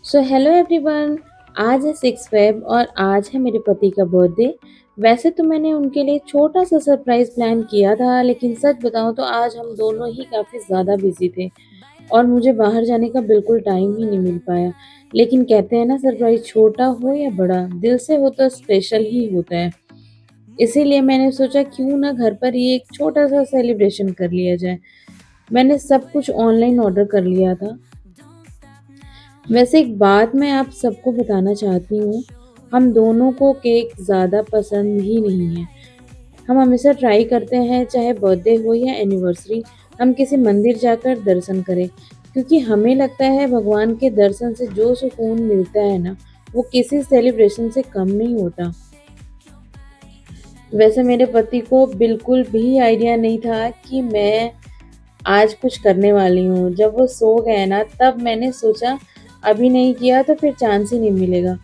So hello everyone. आज है 6 Feb और आज है मेरे पति का बर्थडे। वैसे तो मैंने उनके लिए छोटा सा सरप्राइज प्लान किया था, लेकिन सच बताऊं तो आज हम दोनों ही काफ़ी ज़्यादा बिजी थे और मुझे बाहर जाने का बिल्कुल टाइम ही नहीं मिल पाया। लेकिन कहते हैं ना, सरप्राइज छोटा हो या बड़ा, दिल से हो तो स्पेशल ही होता है। इसीलिए मैंने सोचा क्यों ना घर पर ही एक छोटा सा सेलिब्रेशन कर लिया जाए। मैंने सब कुछ ऑनलाइन ऑर्डर कर लिया था। वैसे एक बात मैं आप सबको बताना चाहती हूँ, हम दोनों को केक ज़्यादा पसंद ही नहीं है। हम हमेशा ट्राई करते हैं, चाहे बर्थडे हो या एनिवर्सरी, हम किसी मंदिर जाकर दर्शन करें, क्योंकि हमें लगता है भगवान के दर्शन से जो सुकून मिलता है ना, वो किसी सेलिब्रेशन से कम नहीं होता। वैसे मेरे पति को बिल्कुल भी आइडिया नहीं था कि मैं आज कुछ करने वाली हूँ। जब वो सो गए ना, तब मैंने सोचा अभी नहीं किया तो फिर चांस ही नहीं मिलेगा।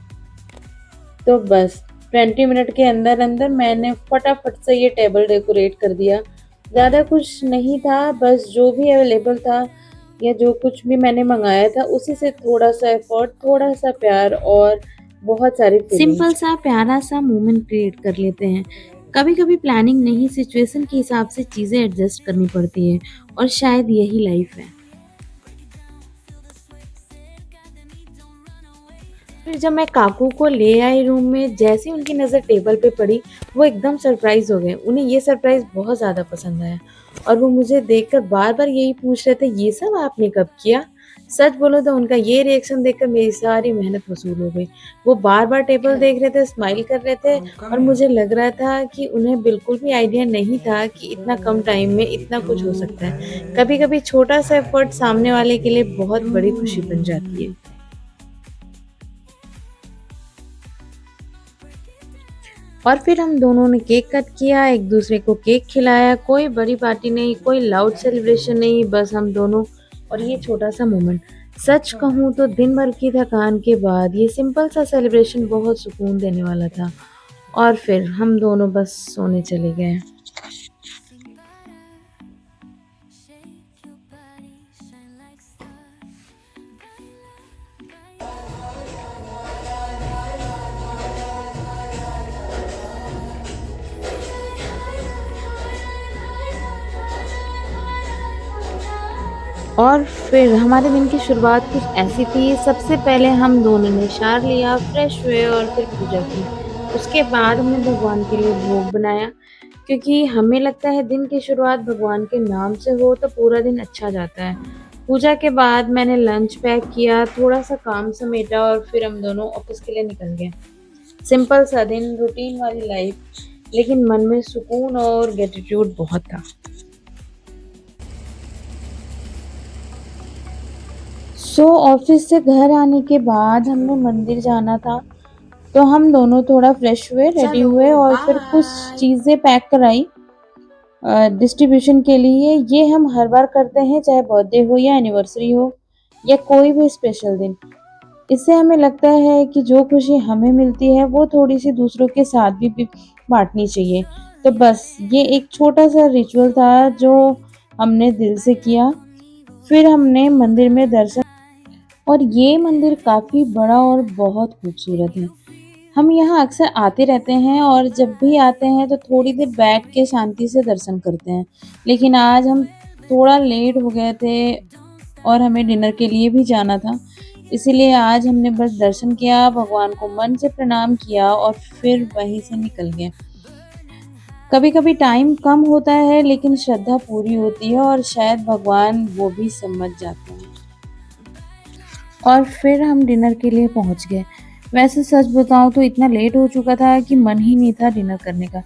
तो बस 20 मिनट के अंदर अंदर मैंने फटाफट से ये टेबल डेकोरेट कर दिया। ज़्यादा कुछ नहीं था, बस जो भी अवेलेबल था या जो कुछ भी मैंने मंगाया था उसी से थोड़ा सा एफर्ट, थोड़ा सा प्यार और बहुत सारी सिंपल फीलिंग्स। सा प्यारा सा मोमेंट क्रिएट कर लेते हैं। कभी कभी प्लानिंग नहीं, सिचुएशन के हिसाब से चीज़ें एडजस्ट करनी पड़ती है और शायद यही लाइफ है। फिर जब मैं काकू को ले आई रूम में, जैसे ही उनकी नज़र टेबल पे पड़ी, वो एकदम सरप्राइज हो गए। उन्हें ये सरप्राइज बहुत ज़्यादा पसंद आया और वो मुझे देखकर बार बार यही पूछ रहे थे, ये सब आपने कब किया। सच बोलो तो उनका ये रिएक्शन देखकर मेरी सारी मेहनत वसूल हो गई। वो बार बार टेबल देख रहे थे, स्माइल कर रहे थे और मुझे लग रहा था कि उन्हें बिल्कुल भी आइडिया नहीं था कि इतना कम टाइम में इतना कुछ हो सकता है। कभी कभी छोटा सा एफर्ट सामने वाले के लिए बहुत बड़ी खुशी बन जाती है। और फिर हम दोनों ने केक कट किया, एक दूसरे को केक खिलाया। कोई बड़ी पार्टी नहीं, कोई लाउड सेलिब्रेशन नहीं, बस हम दोनों और ये छोटा सा मोमेंट। सच कहूँ तो दिन भर की थकान के बाद ये सिंपल सा सेलिब्रेशन बहुत सुकून देने वाला था। और फिर हम दोनों बस सोने चले गए। और फिर हमारे दिन की शुरुआत कुछ ऐसी थी। सबसे पहले हम दोनों ने शावर लिया, फ्रेश हुए और फिर पूजा की। उसके बाद हमने भगवान के लिए भोग बनाया, क्योंकि हमें लगता है दिन की शुरुआत भगवान के नाम से हो तो पूरा दिन अच्छा जाता है। पूजा के बाद मैंने लंच पैक किया, थोड़ा सा काम समेटा और फिर हम दोनों ऑफिस के लिए निकल गए। सिंपल सा दिन, रूटीन वाली लाइफ, लेकिन मन में सुकून और ग्रेटिट्यूड बहुत था। ऑफिस से घर आने के बाद हमें मंदिर जाना था, तो हम दोनों थोड़ा फ्रेश हुए, रेडी हुए चलो और फिर कुछ बाय। चीज़ें पैक कराई डिस्ट्रीब्यूशन के लिए। ये हम हर बार करते हैं, चाहे बर्थडे हो या एनिवर्सरी हो या कोई भी स्पेशल दिन। इससे हमें लगता है कि जो खुशी हमें मिलती है वो थोड़ी सी दूसरों के साथ भी बांटनी चाहिए। तो बस ये एक छोटा सा रिचुअल था जो हमने दिल से किया। फिर हमने मंदिर में दर्शन, और ये मंदिर काफ़ी बड़ा और बहुत खूबसूरत है। हम यहाँ अक्सर आते रहते हैं और जब भी आते हैं तो थोड़ी देर बैठ के शांति से दर्शन करते हैं। लेकिन आज हम थोड़ा लेट हो गए थे और हमें डिनर के लिए भी जाना था। इसीलिए आज हमने बस दर्शन किया, भगवान को मन से प्रणाम किया और फिर वहीं से निकल गए। कभी-कभी टाइम कम होता है लेकिन श्रद्धा पूरी होती है और शायद भगवान वो भी समझ जाते हैं। और फिर हम डिनर के लिए पहुंच गए। वैसे सच बताऊं तो इतना लेट हो चुका था कि मन ही नहीं था डिनर करने का,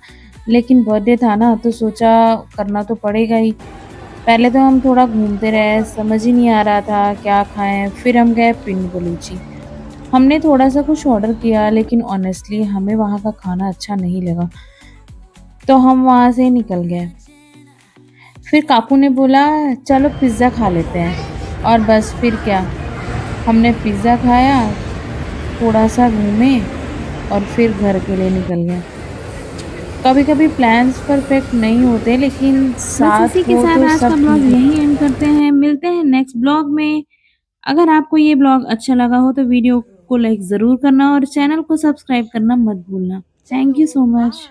लेकिन बर्थडे था ना तो सोचा करना तो पड़ेगा ही। पहले तो हम थोड़ा घूमते रहे, समझ ही नहीं आ रहा था क्या खाएं। फिर हम गए पिंक बलूची। हमने थोड़ा सा कुछ ऑर्डर किया, लेकिन ऑनेस्टली हमें वहाँ का खाना अच्छा नहीं लगा, तो हम वहाँ से निकल गए। फिर काकू ने बोला चलो पिज़्ज़ा खा लेते हैं, और बस फिर क्या, हमने पिज़्ज़ा खाया, थोड़ा-सा घूमे और फिर घर के लिए निकल गए। कभी-कभी प्लान्स परफेक्ट नहीं होते, लेकिन बस इसी साथ के हो साथ तो आज का सब ब्लॉग ठीक यहीं है। एंड करते हैं। मिलते हैं नेक्स्ट ब्लॉग में। अगर आपको ये ब्लॉग अच्छा लगा हो तो वीडियो को लाइक ज़रूर करना और चैनल को सब्सक्राइब करना मत भूलना। Thank you so much.